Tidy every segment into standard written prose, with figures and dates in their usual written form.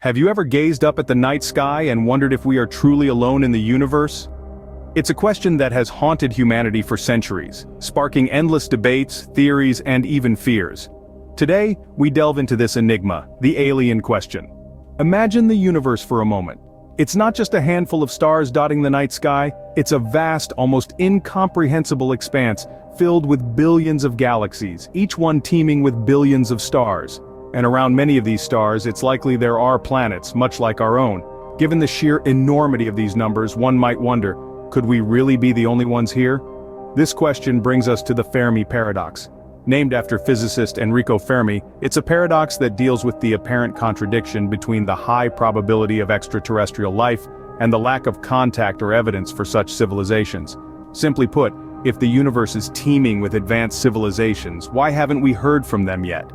Have you ever gazed up at the night sky and wondered if we are truly alone in the universe? It's a question that has haunted humanity for centuries, sparking endless debates, theories, and even fears. Today, we delve into this enigma, the alien question. Imagine the universe for a moment. It's not just a handful of stars dotting the night sky, it's a vast, almost incomprehensible expanse filled with billions of galaxies, each one teeming with billions of stars. And around many of these stars, it's likely there are planets, much like our own. Given the sheer enormity of these numbers, one might wonder, could we really be the only ones here? This question brings us to the Fermi paradox. Named after physicist Enrico Fermi, it's a paradox that deals with the apparent contradiction between the high probability of extraterrestrial life and the lack of contact or evidence for such civilizations. Simply put, if the universe is teeming with advanced civilizations, why haven't we heard from them yet?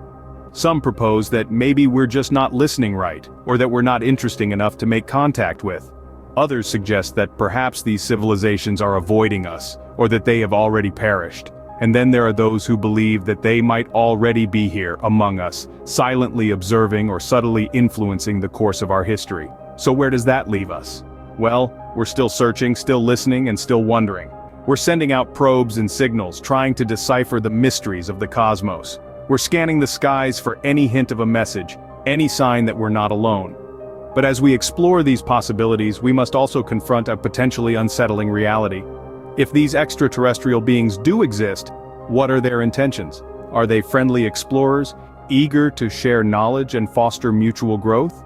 Some propose that maybe we're just not listening right, or that we're not interesting enough to make contact with. Others suggest that perhaps these civilizations are avoiding us, or that they have already perished. And then there are those who believe that they might already be here among us, silently observing or subtly influencing the course of our history. So where does that leave us? Well, we're still searching, still listening, and still wondering. We're sending out probes and signals, trying to decipher the mysteries of the cosmos. We're scanning the skies for any hint of a message, any sign that we're not alone. But as we explore these possibilities, we must also confront a potentially unsettling reality. If these extraterrestrial beings do exist, what are their intentions? Are they friendly explorers, eager to share knowledge and foster mutual growth?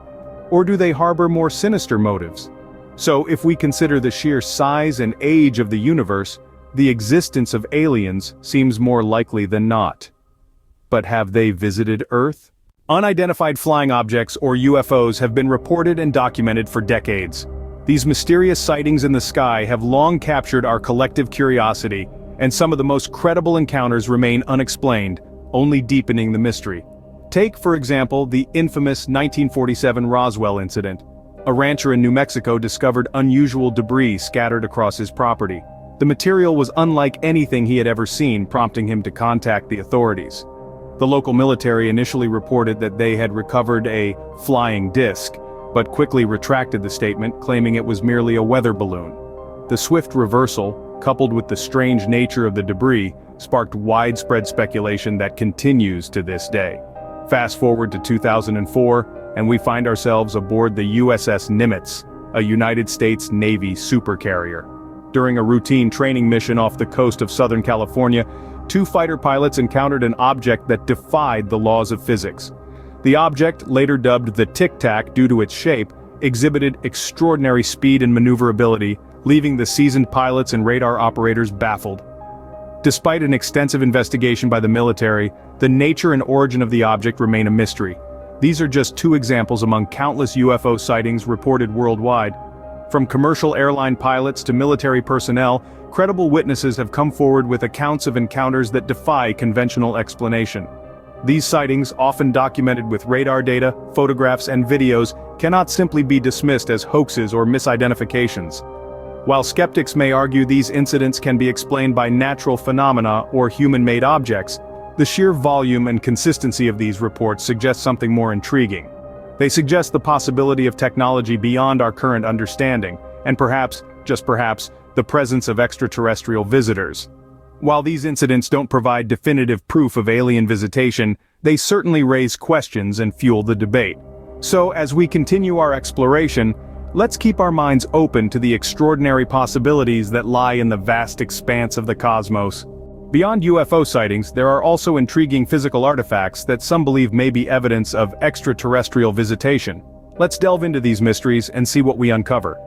Or do they harbor more sinister motives? So if we consider the sheer size and age of the universe, the existence of aliens seems more likely than not. But have they visited Earth? Unidentified flying objects, or UFOs, have been reported and documented for decades. These mysterious sightings in the sky have long captured our collective curiosity, and some of the most credible encounters remain unexplained, only deepening the mystery. Take, for example, the infamous 1947 Roswell incident. A rancher in New Mexico discovered unusual debris scattered across his property. The material was unlike anything he had ever seen, prompting him to contact the authorities. The local military initially reported that they had recovered a flying disc, but quickly retracted the statement, claiming it was merely a weather balloon. The swift reversal, coupled with the strange nature of the debris, sparked widespread speculation that continues to this day. Fast forward to 2004, and we find ourselves aboard the USS Nimitz, a United States Navy supercarrier. During a routine training mission off the coast of Southern California, two fighter pilots encountered an object that defied the laws of physics. The object, later dubbed the Tic Tac due to its shape, exhibited extraordinary speed and maneuverability, leaving the seasoned pilots and radar operators baffled. Despite an extensive investigation by the military, the nature and origin of the object remain a mystery. These are just two examples among countless UFO sightings reported worldwide. From commercial airline pilots to military personnel, credible witnesses have come forward with accounts of encounters that defy conventional explanation. These sightings, often documented with radar data, photographs, and videos, cannot simply be dismissed as hoaxes or misidentifications. While skeptics may argue these incidents can be explained by natural phenomena or human-made objects, the sheer volume and consistency of these reports suggest something more intriguing. They suggest the possibility of technology beyond our current understanding, and perhaps, just perhaps, the presence of extraterrestrial visitors. While these incidents don't provide definitive proof of alien visitation, they certainly raise questions and fuel the debate. So, as we continue our exploration, let's keep our minds open to the extraordinary possibilities that lie in the vast expanse of the cosmos. Beyond UFO sightings, there are also intriguing physical artifacts that some believe may be evidence of extraterrestrial visitation. Let's delve into these mysteries and see what we uncover.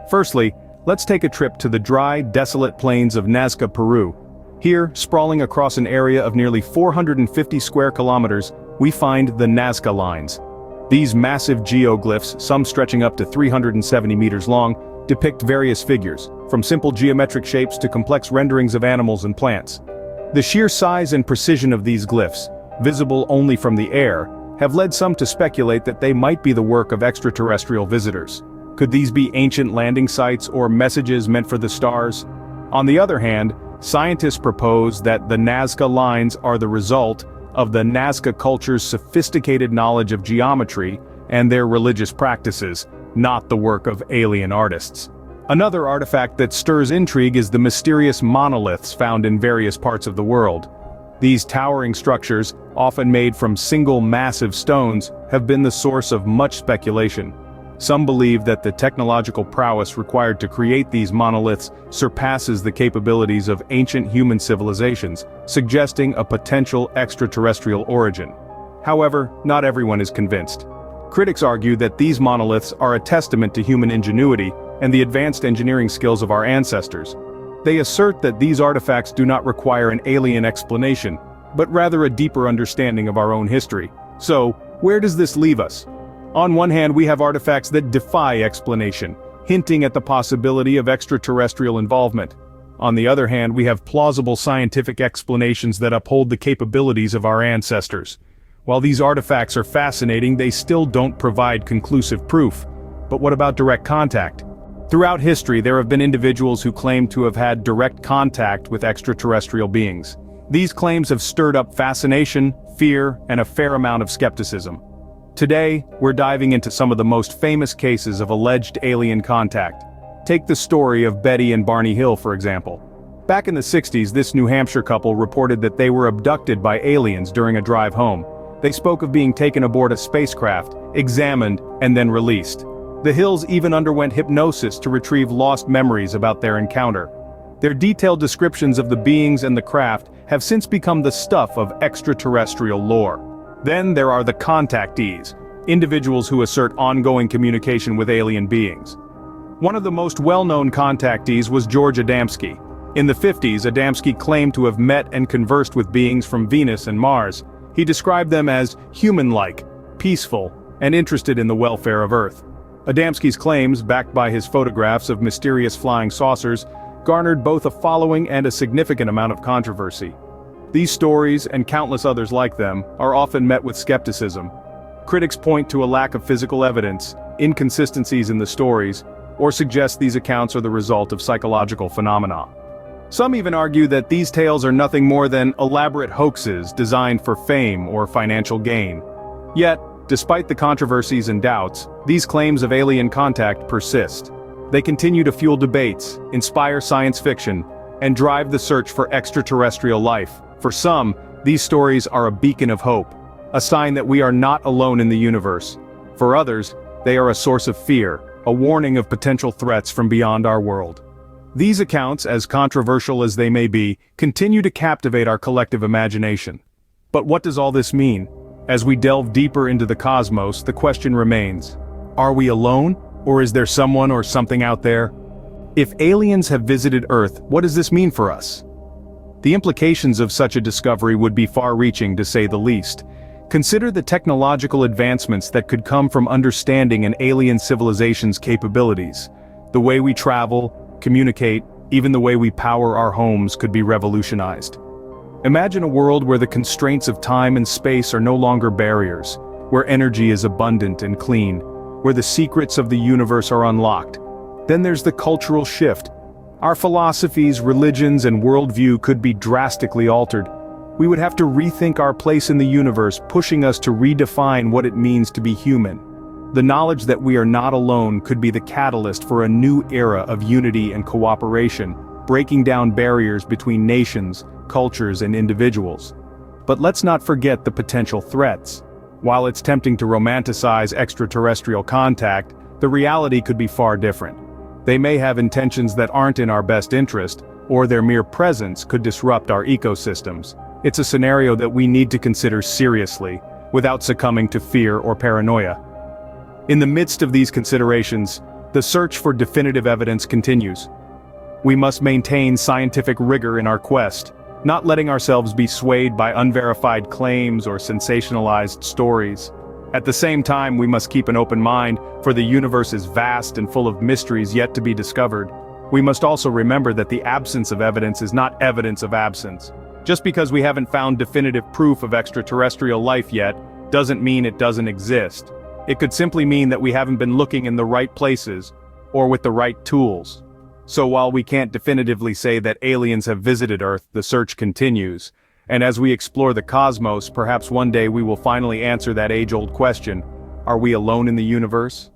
Firstly, let's take a trip to the dry, desolate plains of Nazca, Peru. Here, sprawling across an area of nearly 450 square kilometers, we find the Nazca Lines. These massive geoglyphs, some stretching up to 370 meters long, depict various figures, from simple geometric shapes to complex renderings of animals and plants. The sheer size and precision of these glyphs, visible only from the air, have led some to speculate that they might be the work of extraterrestrial visitors. Could these be ancient landing sites or messages meant for the stars? On the other hand, scientists propose that the Nazca Lines are the result of the Nazca culture's sophisticated knowledge of geometry and their religious practices, not the work of alien artists. Another artifact that stirs intrigue is the mysterious monoliths found in various parts of the world. These towering structures, often made from single massive stones, have been the source of much speculation. Some believe that the technological prowess required to create these monoliths surpasses the capabilities of ancient human civilizations, suggesting a potential extraterrestrial origin. However, not everyone is convinced. Critics argue that these monoliths are a testament to human ingenuity and the advanced engineering skills of our ancestors. They assert that these artifacts do not require an alien explanation, but rather a deeper understanding of our own history. So, where does this leave us? On one hand, we have artifacts that defy explanation, hinting at the possibility of extraterrestrial involvement. On the other hand, we have plausible scientific explanations that uphold the capabilities of our ancestors. While these artifacts are fascinating, they still don't provide conclusive proof. But what about direct contact? Throughout history, there have been individuals who claim to have had direct contact with extraterrestrial beings. These claims have stirred up fascination, fear, and a fair amount of skepticism. Today, we're diving into some of the most famous cases of alleged alien contact. Take the story of Betty and Barney Hill, for example. Back in the 60s, this New Hampshire couple reported that they were abducted by aliens during a drive home. They spoke of being taken aboard a spacecraft, examined, and then released. The Hills even underwent hypnosis to retrieve lost memories about their encounter. Their detailed descriptions of the beings and the craft have since become the stuff of extraterrestrial lore. Then there are the contactees, individuals who assert ongoing communication with alien beings. One of the most well-known contactees was George Adamski. In the 50s, Adamski claimed to have met and conversed with beings from Venus and Mars. He described them as human-like, peaceful, and interested in the welfare of Earth. Adamski's claims, backed by his photographs of mysterious flying saucers, garnered both a following and a significant amount of controversy. These stories, and countless others like them, are often met with skepticism. Critics point to a lack of physical evidence, inconsistencies in the stories, or suggest these accounts are the result of psychological phenomena. Some even argue that these tales are nothing more than elaborate hoaxes designed for fame or financial gain. Yet, despite the controversies and doubts, these claims of alien contact persist. They continue to fuel debates, inspire science fiction, and drive the search for extraterrestrial life. For some, these stories are a beacon of hope, a sign that we are not alone in the universe. For others, they are a source of fear, a warning of potential threats from beyond our world. These accounts, as controversial as they may be, continue to captivate our collective imagination. But what does all this mean? As we delve deeper into the cosmos, the question remains: are we alone, or is there someone or something out there? If aliens have visited Earth, what does this mean for us? The implications of such a discovery would be far-reaching, to say the least. Consider the technological advancements that could come from understanding an alien civilization's capabilities. The way we travel, communicate, even the way we power our homes could be revolutionized. Imagine a world where the constraints of time and space are no longer barriers, where energy is abundant and clean, where the secrets of the universe are unlocked. Then there's the cultural shift. Our philosophies, religions, and worldview could be drastically altered. We would have to rethink our place in the universe, pushing us to redefine what it means to be human. The knowledge that we are not alone could be the catalyst for a new era of unity and cooperation, breaking down barriers between nations, cultures, and individuals. But let's not forget the potential threats. While it's tempting to romanticize extraterrestrial contact, the reality could be far different. They may have intentions that aren't in our best interest, or their mere presence could disrupt our ecosystems. It's a scenario that we need to consider seriously, without succumbing to fear or paranoia. In the midst of these considerations, the search for definitive evidence continues. We must maintain scientific rigor in our quest, not letting ourselves be swayed by unverified claims or sensationalized stories. At the same time, we must keep an open mind, for the universe is vast and full of mysteries yet to be discovered. We must also remember that the absence of evidence is not evidence of absence. Just because we haven't found definitive proof of extraterrestrial life yet, doesn't mean it doesn't exist. It could simply mean that we haven't been looking in the right places, or with the right tools. So while we can't definitively say that aliens have visited Earth, the search continues. And as we explore the cosmos, perhaps one day we will finally answer that age-old question: Are we alone in the universe?